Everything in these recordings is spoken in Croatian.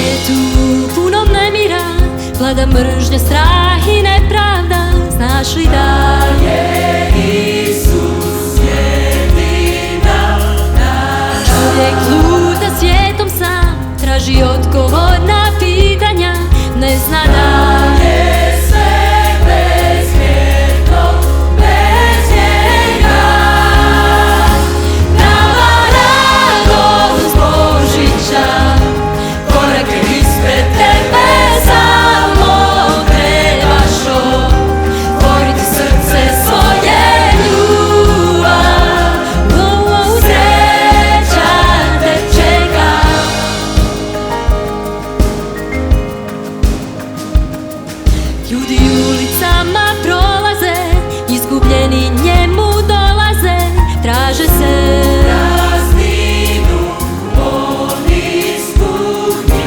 svijetu punom nemira vlada mržnja, strah i nepravda. Znaš li da je Isus jedina naš? Čovjek luta svijetom sam, traži odgovor na pitanja, ne zna da je sve bezvrijedno bez njega. Prava radost Božića korak je ispred tebe, samo trebaš otvoriti srce svoje, ljubav, sreća te čeka. Ljudi ulicama prolaze, izgubljeni njemu dolaze, traže se prazninu, oni ispuni.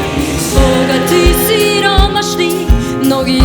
Bogati, siromašni, mnogi